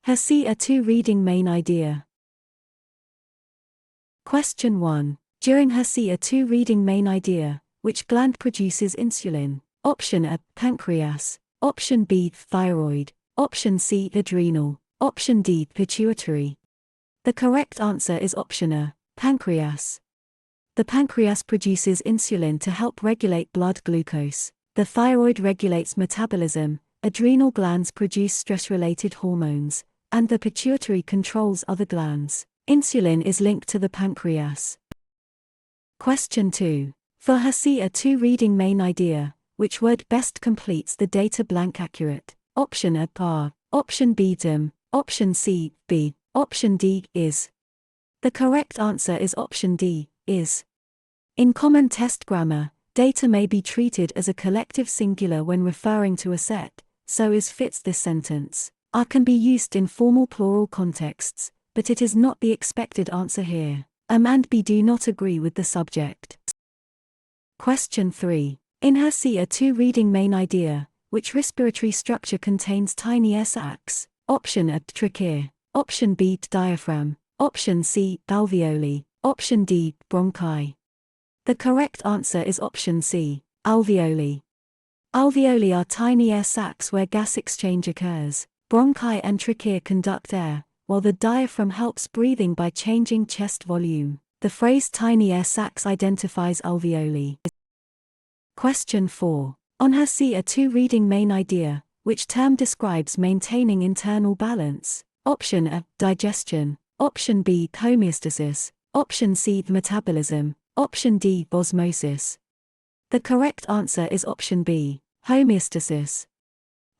HESI a 2 reading main idea. Question 1. During HESI a 2 reading main idea, which gland produces insulin? Option A, pancreas. Option B, thyroid. Option C, adrenal. Option D, pituitary. The correct answer is option A, pancreas. The pancreas produces insulin to help regulate blood glucose. The thyroid regulates metabolism, adrenal glands produce stress-related hormones, and the pituitary controls other glands. Insulin is linked to the pancreas. Question 2. For HESI a 2 reading main idea, which word best completes the data blank accurate? Option A, are. Option B, them. Option C, be. Option D, is. The correct answer is option D, is. In common test grammar, data may be treated as a collective singular when referring to a set, so is fits this sentence. Are can be used in formal plural contexts, but it is not the expected answer here. And B do not agree with the subject. Question 3. In HESI a 2 reading main idea, which respiratory structure contains tiny air sacs? Option A, trachea. Option B, diaphragm. Option C, alveoli. Option D, bronchi. The correct answer is option C, alveoli. Alveoli are tiny air sacs where gas exchange occurs. Bronchi and trachea conduct air, while the diaphragm helps breathing by changing chest volume. The phrase tiny air sacs identifies alveoli. Question 4. On HESI a 2 reading main idea, which term describes maintaining internal balance? Option A, digestion. Option B, homeostasis. Option C, metabolism. Option D, osmosis. The correct answer is option B, homeostasis.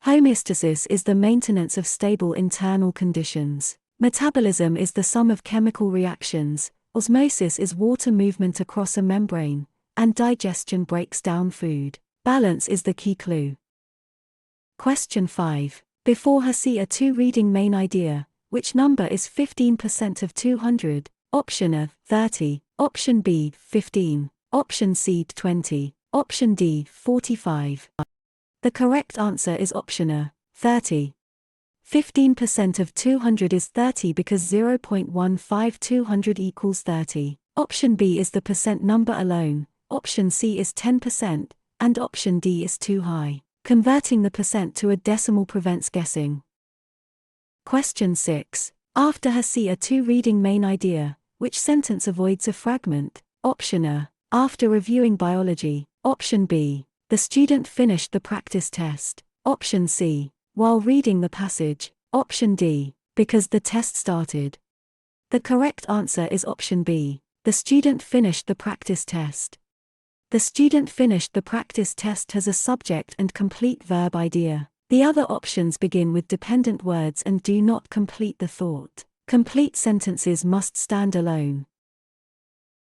Homeostasis is the maintenance of stable internal conditions. Metabolism is the sum of chemical reactions, osmosis is water movement across a membrane, and digestion breaks down food. Balance is the key clue. Question 5. Before HESI a 2 reading main idea, which number is 15% of 200? Option A, 30. Option B, 15. Option C, 20. Option D, 45. The correct answer is option A, 30. 15% of 200 is 30 because 0.15 200 equals 30. Option B is the percent number alone, option C is 10%, and option D is too high. Converting the percent to a decimal prevents guessing. Question 6. After HESI a 2 reading main idea, which sentence avoids a fragment? Option A, after reviewing biology. Option B, the student finished the practice test. Option C, while reading the passage. Option D, because the test started. The correct answer is option B, the student finished the practice test. The student finished the practice test has a subject and complete verb idea. The other options begin with dependent words and do not complete the thought. Complete sentences must stand alone.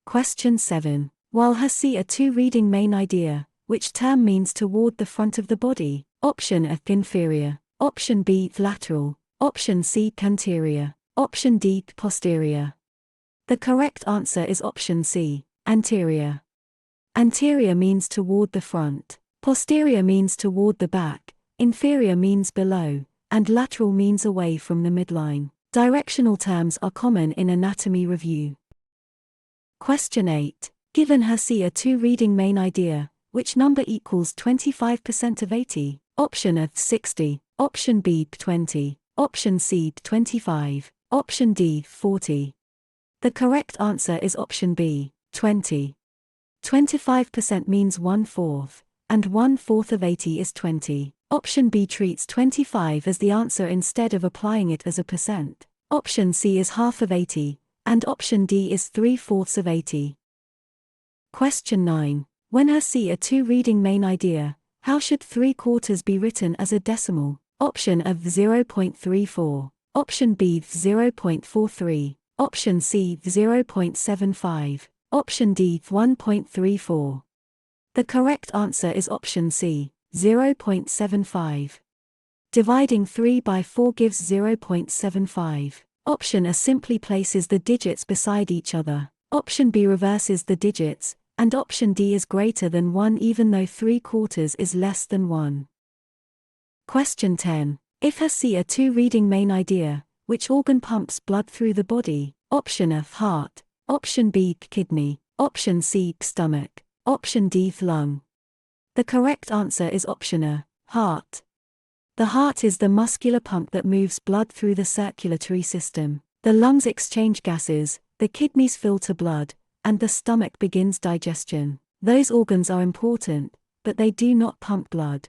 Question 7. While HESI a 2 reading main idea, which term means toward the front of the body? Option A, inferior. Option B, lateral. Option C, anterior. Option D, posterior. The correct answer is option C, anterior. Anterior means toward the front. Posterior means toward the back. Inferior means below, and lateral means away from the midline. Directional terms are common in anatomy review. Question 8. Given HESI a 2 reading main idea, which number equals 25% of 80? Option A, 60. Option B, 20. Option C, 25. Option D, 40. The correct answer is option B, 20. 25% means 1/4, and 1/4 of 80 is 20. Option B treats 25 as the answer instead of applying it as a percent. Option C is half of 80, and option D is 3/4 of 80. Question 9. When HESI a 2 reading main idea, how should 3/4 be written as a decimal? Option A, 0.34. Option B, 0.43. Option C, 0.75. Option D, 1.34. The correct answer is option C, 0.75. Dividing 3 by 4 gives 0.75. Option A simply places the digits beside each other. Option B reverses the digits, and option D is greater than 1 even though 3/4 is less than 1. Question 10. If HESI a 2 reading main idea, which organ pumps blood through the body? Option A, heart. Option B, kidney. Option C, stomach. Option D, lung. The correct answer is option A, heart. The heart is the muscular pump that moves blood through the circulatory system. The lungs exchange gases, the kidneys filter blood, and the stomach begins digestion. Those organs are important, but they do not pump blood.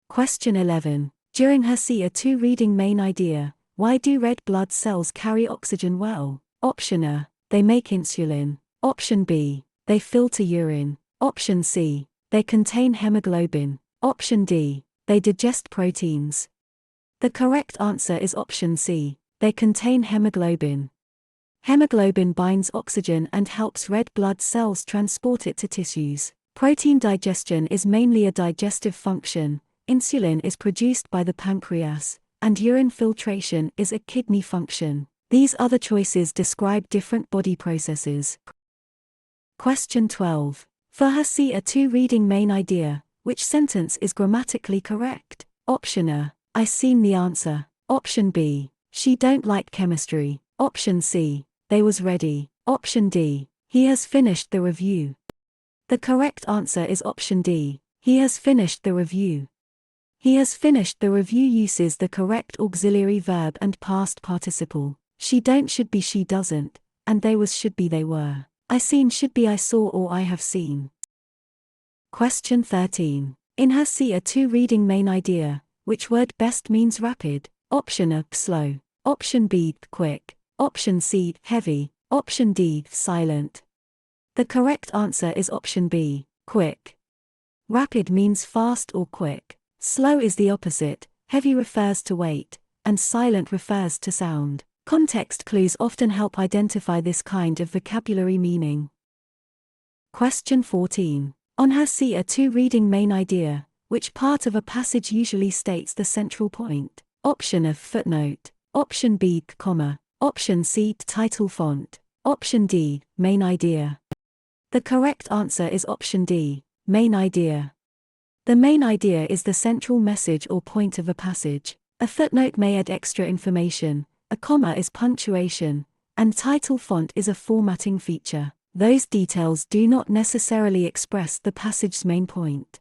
Question 11. During HESI A2 reading main idea, why do red blood cells carry oxygen well? Option A, they make insulin. Option B, they filter urine. Option C, they contain hemoglobin. Option D, they digest proteins. The correct answer is option C, they contain hemoglobin. Hemoglobin binds oxygen and helps red blood cells transport it to tissues. Protein digestion is mainly a digestive function, insulin is produced by the pancreas, and urine filtration is a kidney function. These other choices describe different body processes. Question 12. For HESI A2 reading main idea, which sentence is grammatically correct? Option A, I seen the answer. Option B, she don't like chemistry. Option C, they was ready. Option D, he has finished the review. The correct answer is option D, he has finished the review. He has finished the review uses the correct auxiliary verb and past participle. She don't should be she doesn't, and they was should be they were. I seen should be I saw or I have seen. Question 13. In HESI A2 reading main idea, which word best means rapid? Option A, slow. Option B, quick. Option C, heavy. Option D, silent. The correct answer is option B, quick. Rapid means fast or quick. Slow is the opposite, heavy refers to weight, and silent refers to sound. Context clues often help identify this kind of vocabulary meaning. Question 14. On HESI A2 reading main idea, which part of a passage usually states the central point? Option A, footnote. Option B, comma. Option C, title font. Option D, main idea. The correct answer is option D, main idea. The main idea is the central message or point of a passage. A footnote may add extra information, a comma is punctuation, and title font is a formatting feature. Those details do not necessarily express the passage's main point.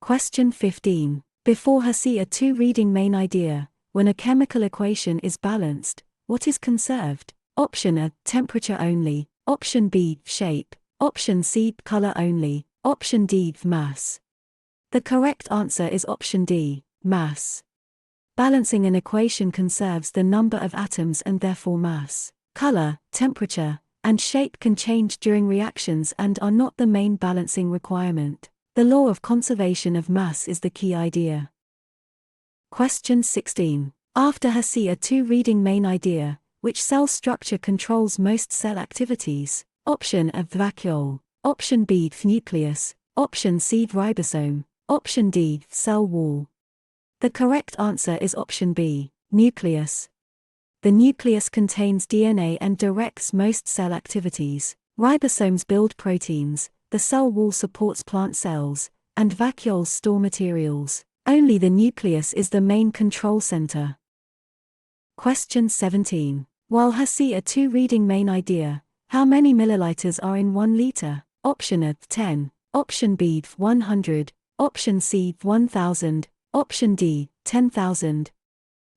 Question 15. Before HESI A2 reading main idea, when a chemical equation is balanced, what is conserved? Option A, temperature only. Option B, shape. Option C, color only. Option D, mass. The correct answer is option D, mass. Balancing an equation conserves the number of atoms and therefore mass. Color, temperature, and shape can change during reactions and are not the main balancing requirement. The law of conservation of mass is the key idea. Question 16. After HESI A2 reading main idea, which cell structure controls most cell activities? Option A, vacuole. Option B, nucleus. Option C, ribosome. Option D, cell wall. The correct answer is option B, nucleus. The nucleus contains DNA and directs most cell activities. Ribosomes build proteins, the cell wall supports plant cells, and vacuoles store materials. Only the nucleus is the main control center. Question 17. While HESI A2 reading main idea, how many milliliters are in 1 liter? Option A, 10. Option B, 100. Option C, 1000. Option D, 10,000.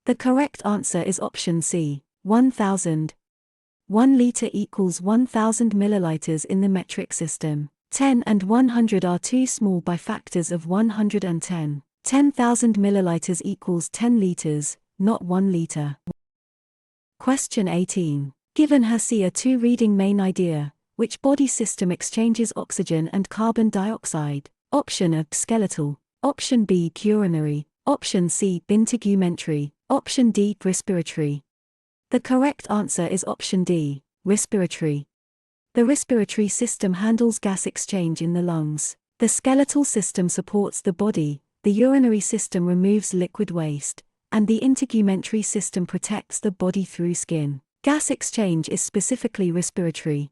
The correct answer is option C, 1000. 1 liter equals 1000 milliliters in the metric system. 10 and 100 are too small by factors of 110. 10,000 milliliters equals 10 liters, not 1 liter. Question 18. Given HESI A2 reading main idea, which body system exchanges oxygen and carbon dioxide? Option A, skeletal. Option B, urinary. Option C, integumentary. Option D, respiratory. The correct answer is option D, respiratory. The respiratory system handles gas exchange in the lungs. The skeletal system supports the body, the urinary system removes liquid waste, and the integumentary system protects the body through skin. Gas exchange is specifically respiratory.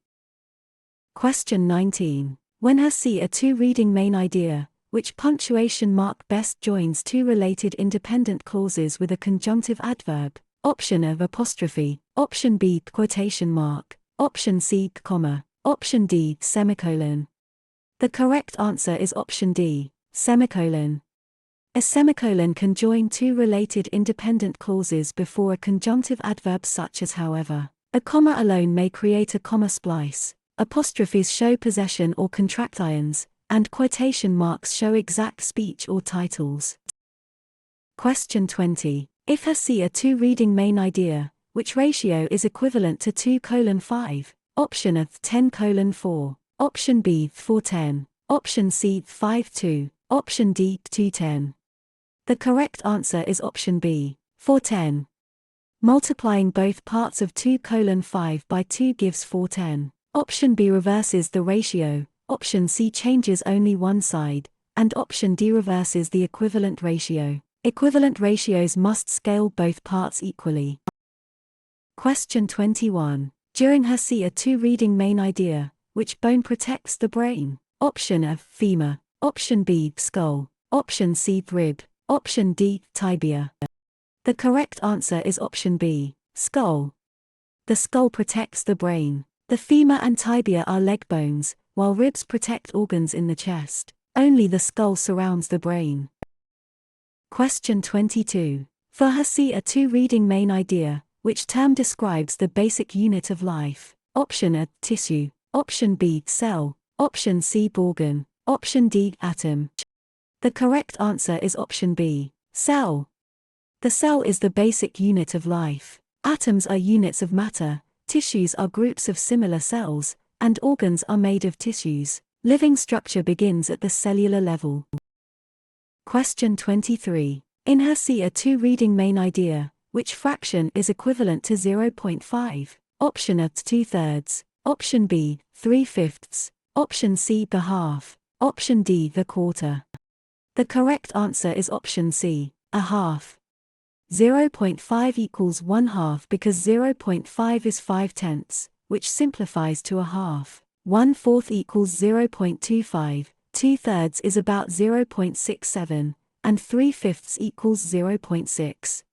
Question 19. When HESI A2 reading main idea, which punctuation mark best joins two related independent clauses with a conjunctive adverb? Option A apostrophe, option B quotation mark, option C comma, option D semicolon. The correct answer is option D, semicolon. A semicolon can join two related independent clauses before a conjunctive adverb such as however. A comma alone may create a comma splice. Apostrophes show possession or contractions, and quotation marks show exact speech or titles. Question 20. If HESI a two-reading main idea, which ratio is equivalent to 2:5? Option A 10:4, option B 4:10, option C 5:2, option D 2:10. The correct answer is option B, 4:10. Multiplying both parts of 2:5 by 2 gives 4:10. Option B reverses the ratio, option C changes only one side, and option D reverses the equivalent ratio. Equivalent ratios must scale both parts equally. Question 21. During HESI a two-reading main idea, which bone protects the brain? Option A femur, option B skull, option C rib, option D tibia. The correct answer is option B, skull. The skull protects the brain. The femur and tibia are leg bones, while ribs protect organs in the chest. Only the skull surrounds the brain. Question 22. For HESI a two-reading main idea, which term describes the basic unit of life? Option A tissue, option B cell, option C organ, option D atom. The correct answer is option B, cell. The cell is the basic unit of life. Atoms are units of matter, tissues are groups of similar cells, and organs are made of tissues. Living structure begins at the cellular level. Question 23. In HESI a two-reading main idea, which fraction is equivalent to 0.5? Option A 2/3, option B 3/5, option C the half, option D the quarter. The correct answer is option C, a half. 0.5 equals 1/2 because 0.5 is 5/10, which simplifies to a half. 1/4 equals 0.25, 2/3 is about 0.67, and 3/5 equals 0.6.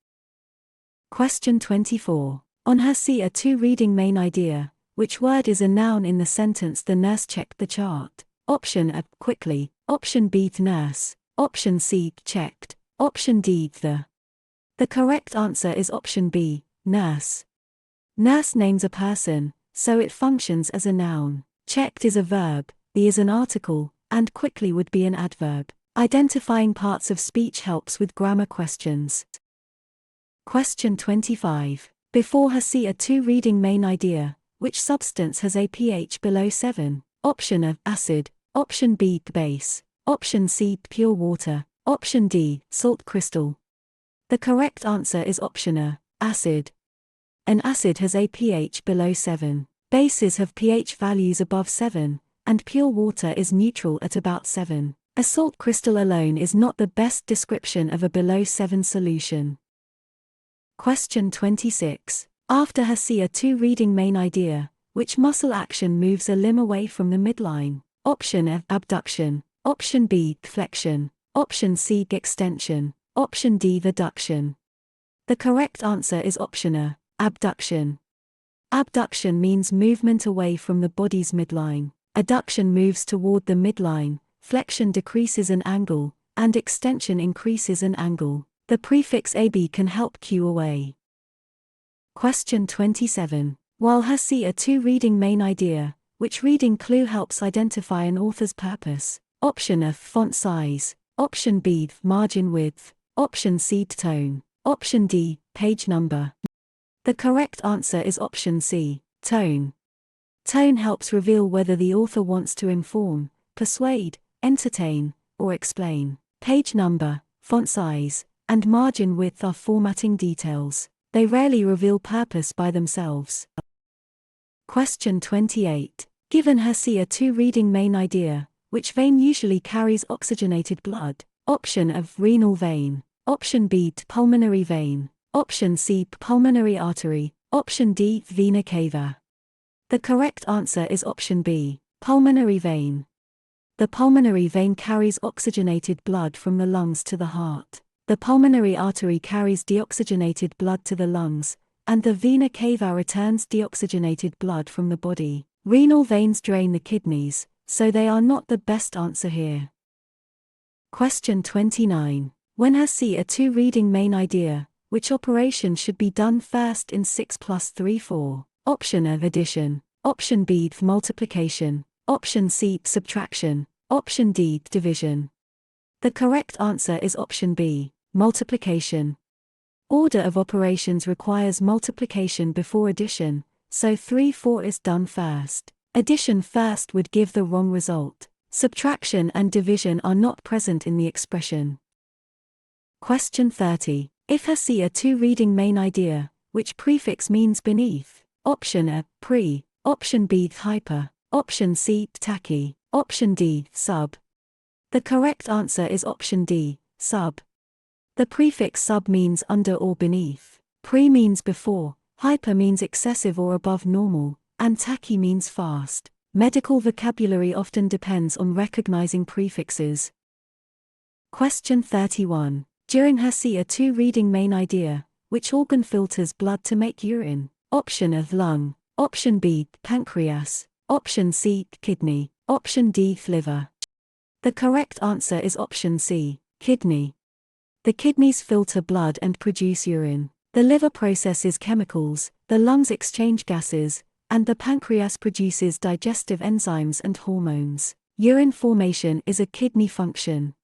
Question 24. On HESI a two-reading main idea, which word is a noun in the sentence "The nurse checked the chart"? Option A quickly, option B nurse, option C checked, option D the. The correct answer is option B, nurse. Nurse names a person, so it functions as a noun. Checked is a verb, the is an article, and quickly would be an adverb. Identifying parts of speech helps with grammar questions. Question 25. Before HESI a two-reading main idea, which substance has a pH below 7? Option A acid, option B base, option C pure water, option D salt crystal. The correct answer is option A, acid. An acid has a pH below 7. Bases have pH values above 7, and pure water is neutral at about 7. A salt crystal alone is not the best description of a below 7 solution. Question 26. After HESI a two-reading main idea, which muscle action moves a limb away from the midline? Option A abduction, option B flexion, option C extension, option D adduction. The correct answer is option A, abduction. Abduction means movement away from the body's midline. Adduction moves toward the midline, flexion decreases an angle, and extension increases an angle. The prefix AB can help cue away. Question 27. While HESI a two-reading main idea, which reading clue helps identify an author's purpose? Option A font size, option B margin width, option C tone, option D page number. The correct answer is option C, tone. Tone helps reveal whether the author wants to inform, persuade, entertain, or explain. Page number, font size, and margin width are formatting details. They rarely reveal purpose by themselves. Question 28. Given HESI a two-reading main idea, which vein usually carries oxygenated blood? Option A renal vein, option B pulmonary vein, option C pulmonary artery, option D vena cava. The correct answer is option B, pulmonary vein. The pulmonary vein carries oxygenated blood from the lungs to the heart. The pulmonary artery carries deoxygenated blood to the lungs, and the vena cava returns deoxygenated blood from the body. Renal veins drain the kidneys, so they are not the best answer here. Question 29. When HESI a 2 reading main idea, which operation should be done first in 6 plus 3 4? Option A addition, option B multiplication, option C subtraction, option D division. The correct answer is option B, multiplication. Order of operations requires multiplication before addition, so 3 4 is done first. Addition first would give the wrong result. Subtraction and division are not present in the expression. Question 30. If HESI a 2 reading main idea, which prefix means beneath? Option A, pre, option B, hyper, option C, tachy, option D, sub. The correct answer is option D, sub. The prefix sub means under or beneath. Pre means before, hyper means excessive or above normal, and tachy means fast. Medical vocabulary often depends on recognizing prefixes. Question 31. During HESI a 2 reading main idea, which organ filters blood to make urine? Option A lung, option B pancreas, option C kidney, option D liver. The correct answer is option C, kidney. The kidneys filter blood and produce urine. The liver processes chemicals, the lungs exchange gases, and the pancreas produces digestive enzymes and hormones. Urine formation is a kidney function.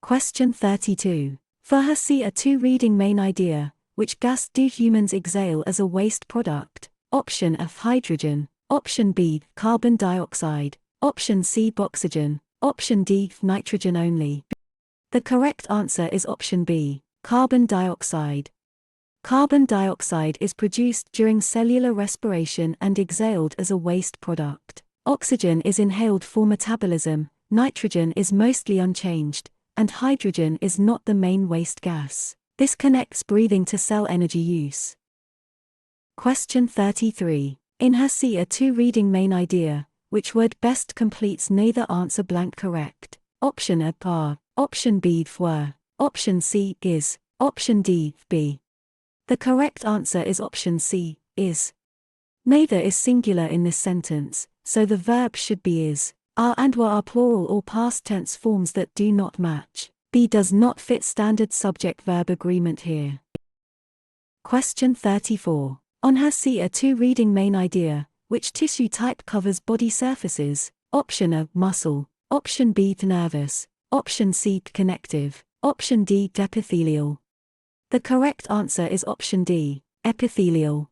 Question 32. For HESI a 2 reading main idea, which gas do humans exhale as a waste product? Option A hydrogen, option B carbon dioxide, option C oxygen, option D nitrogen only. The correct answer is option B, carbon dioxide. Carbon dioxide is produced during cellular respiration and exhaled as a waste product. Oxygen is inhaled for metabolism, nitrogen is mostly unchanged, and hydrogen is not the main waste gas. This connects breathing to cell energy use. Question 33. In HESI a 2 reading main idea, which word best completes neither answer blank correct? Option A are, option B were, option C is, option D be. The correct answer is option C, is. Neither is singular in this sentence, so the verb should be is. Are and were are plural or past tense forms that do not match. B does not fit standard subject-verb agreement here. Question 34. On HESI a 2 reading main idea, which tissue type covers body surfaces? Option A muscle, option B nervous, option C connective, option D epithelial. The correct answer is option D, epithelial.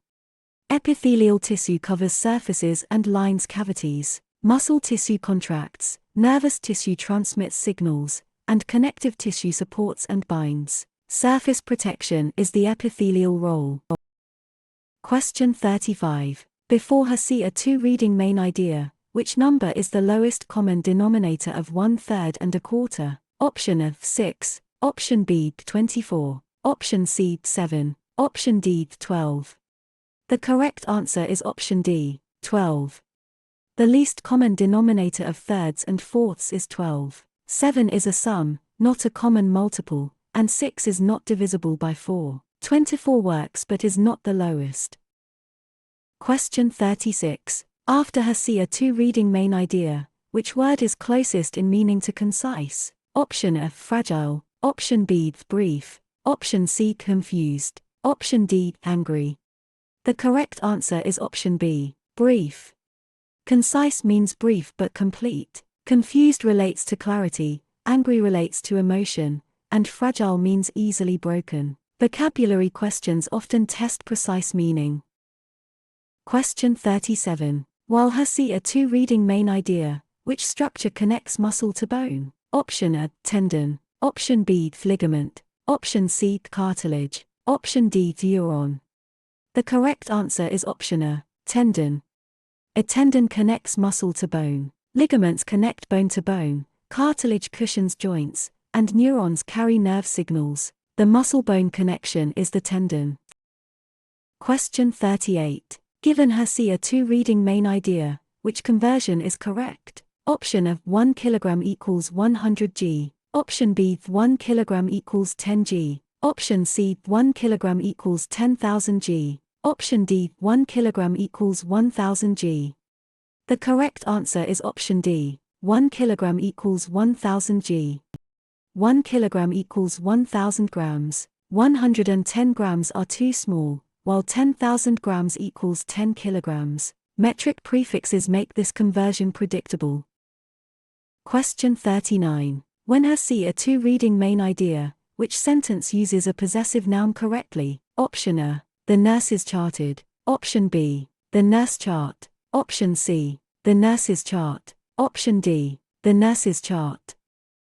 Epithelial tissue covers surfaces and lines cavities. Muscle tissue contracts, nervous tissue transmits signals, and connective tissue supports and binds. Surface protection is the epithelial role. Question 35. Before HESI a 2 reading main idea, which number is the lowest common denominator of 1/3 and 1/4? Option A 6, option B 24, option C 7, option D 12. The correct answer is option D, 12. The least common denominator of thirds and fourths is 12. 7 is a sum, not a common multiple, and 6 is not divisible by 4. 24 works but is not the lowest. Question 36. After HESI a 2 reading main idea, which word is closest in meaning to concise? Option A fragile, option B brief, option C confused, option D angry. The correct answer is option B, brief. Concise means brief but complete. Confused relates to clarity, angry relates to emotion, and fragile means easily broken. Vocabulary questions often test precise meaning. Question 37. While HESI a 2 reading main idea, which structure connects muscle to bone? Option A tendon, option B ligament, option C cartilage, option D neuron. The correct answer is option A, tendon. A tendon connects muscle to bone. Ligaments connect bone to bone, cartilage cushions joints, and neurons carry nerve signals. The muscle-bone connection is the tendon. Question 38. Given HESI a 2 reading main idea, which conversion is correct? Option A 1 kg equals 100 g. Option B 1 kg equals 10 g. Option C 1 kg equals 10,000 g. Option D 1 kg equals 1000 g. The correct answer is option D. 1 kg equals 1000 g. 1 kg equals 1000 grams. 110 grams are too small, while 10,000 grams equals 10 kilograms. Metric prefixes make this conversion predictable. Question 39. When HESI a 2 reading main idea, which sentence uses a possessive noun correctly? Option A. The nurse is charted. Option B. The nurse chart. Option C. The nurse's chart. Option D. The nurse's chart.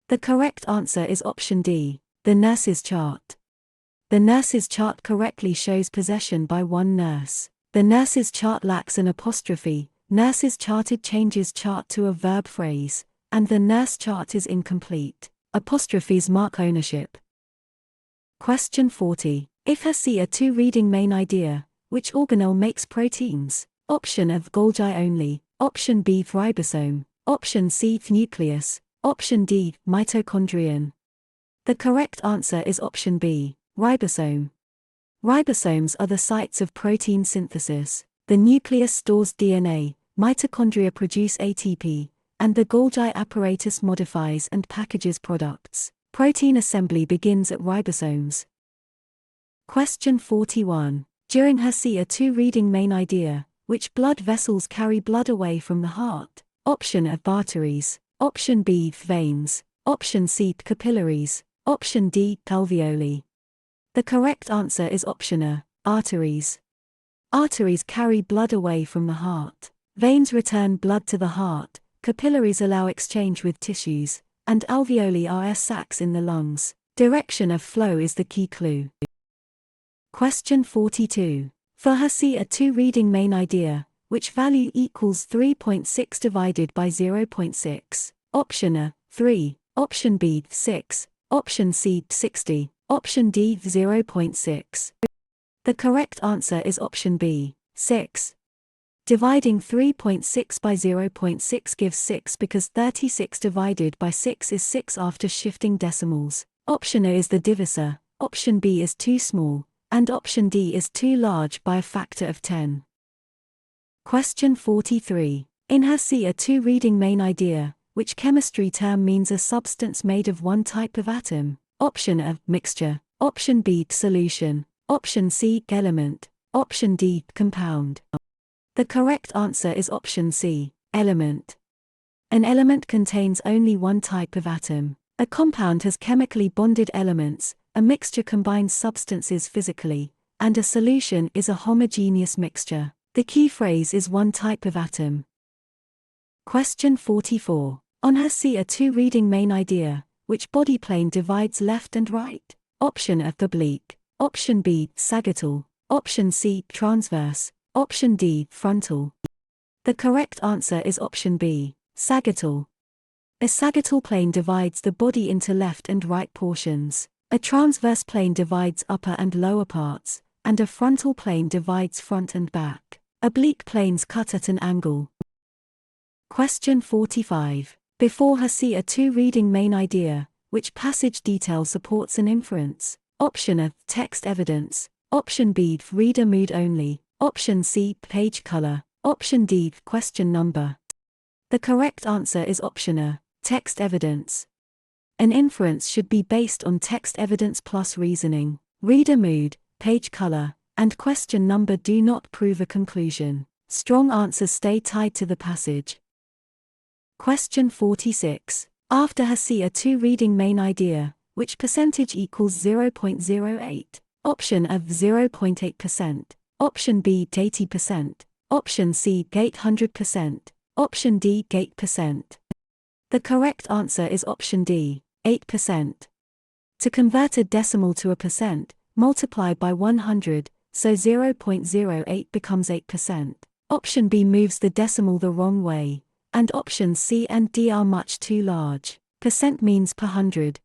The correct answer is option D. The nurse's chart. The nurse's chart correctly shows possession by one nurse. The nurse's chart lacks an apostrophe. Nurse's charted changes chart to a verb phrase, and the nurse chart is incomplete. Apostrophes mark ownership. Question 40. If HESI a 2 reading main idea, which organelle makes proteins? Option A Golgi only. Option B ribosome. Option C nucleus. Option D mitochondrion. The correct answer is option B, ribosome. Ribosomes are the sites of protein synthesis. The nucleus stores DNA, mitochondria produce ATP, and the Golgi apparatus modifies and packages products. Protein assembly begins at ribosomes. Question 41. During HESI a 2 reading main idea, which blood vessels carry blood away from the heart? Option A arteries. Option B veins. Option C capillaries. Option D alveoli. The correct answer is option A, arteries. Arteries carry blood away from the heart. Veins return blood to the heart, capillaries allow exchange with tissues, and alveoli are air sacs in the lungs. Direction of flow is the key clue. Question 42. For HESI a 2 reading main idea, which value equals 3.6 divided by 0.6? Option A, 3. Option B, 6. Option C, 60. Option D, 0.6. The correct answer is option B, 6. Dividing 3.6 by 0.6 gives 6 because 36 divided by 6 is 6 after shifting decimals. Option A is the divisor, option B is too small, and option D is too large by a factor of 10. Question 43. In HESI a 2 reading main idea, which chemistry term means a substance made of one type of atom? Option A, mixture. Option B, solution. Option C, element. Option D, compound. The correct answer is option C, element. An element contains only one type of atom. A compound has chemically bonded elements, a mixture combines substances physically, and a solution is a homogeneous mixture. The key phrase is one type of atom. Question 44. On HESI a 2 reading main idea, which body plane divides left and right? Option A, oblique. Option B, sagittal. Option C, transverse. Option D, frontal. The correct answer is option B, sagittal. A sagittal plane divides the body into left and right portions. A transverse plane divides upper and lower parts, and a frontal plane divides front and back. Oblique planes cut at an angle. Question 45. Before HESI a 2 reading main idea, which passage detail supports an inference? Option A, text evidence. Option B, reader mood only. Option C, page color. Option D, question number. The correct answer is option A, text evidence. An inference should be based on text evidence plus reasoning. Reader mood, page color, and question number do not prove a conclusion. Strong answers stay tied to the passage. Question 46. After HESI a 2 reading main idea, which percentage equals 0.08? Option A 0.8%. Option B 80%. Option C 800%. Option D 8%. The correct answer is option D, 8%. To convert a decimal to a percent, multiply by 100, so 0.08 becomes 8%. Option B moves the decimal the wrong way, and options C and D are much too large. Percent means per hundred.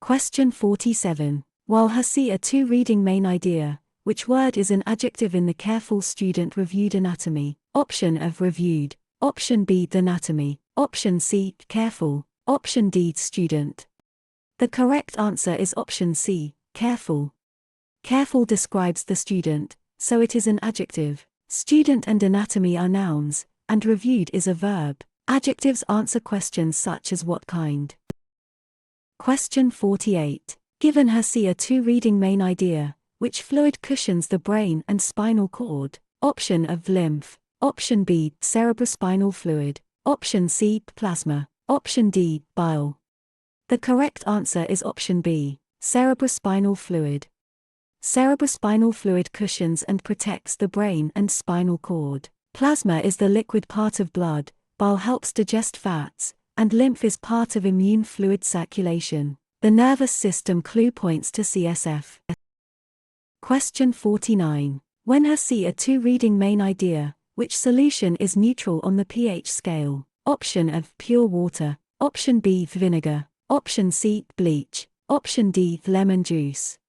Question 47. While HESI a 2 reading main idea, which word is an adjective in the careful student reviewed anatomy? Option A reviewed. Option B, anatomy. Option C, careful. Option D, student. The correct answer is option C, careful. Careful describes the student, so it is an adjective. Student and anatomy are nouns, and reviewed is a verb. Adjectives answer questions such as what kind. Question 48. Given HESI 2 reading main idea, which fluid cushions the brain and spinal cord? Option of lymph. Option B, cerebrospinal fluid. Option C, plasma. Option D, bile. The correct answer is option B, cerebrospinal fluid. Cerebrospinal fluid cushions and protects the brain and spinal cord. Plasma is the liquid part of blood, bile helps digest fats, and lymph is part of immune fluid circulation. The nervous system clue points to CSF. Question 49. When HESI 2 reading main idea, which solution is neutral on the pH scale? Option of pure water. Option B, vinegar. Option C, bleach. Option D, lemon juice.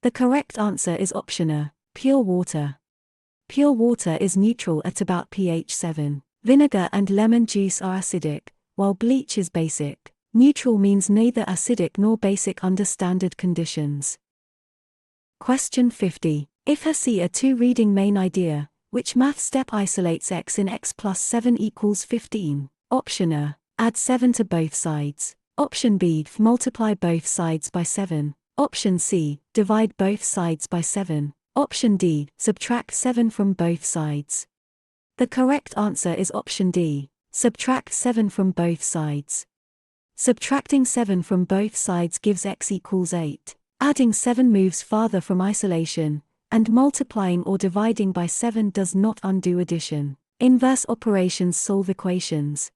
The correct answer is option A, pure water. Pure water is neutral at about pH 7. Vinegar and lemon juice are acidic, while bleach is basic. Neutral means neither acidic nor basic under standard conditions. Question 50. If HESI 2 reading main idea, which math step isolates x in x plus 7 equals 15? Option A, add 7 to both sides. Option B, multiply both sides by 7. Option C, divide both sides by 7. Option D, subtract 7 from both sides. The correct answer is option D, subtract 7 from both sides. Subtracting 7 from both sides gives x equals 8. Adding 7 moves farther from isolation, and multiplying or dividing by 7 does not undo addition. Inverse operations solve equations.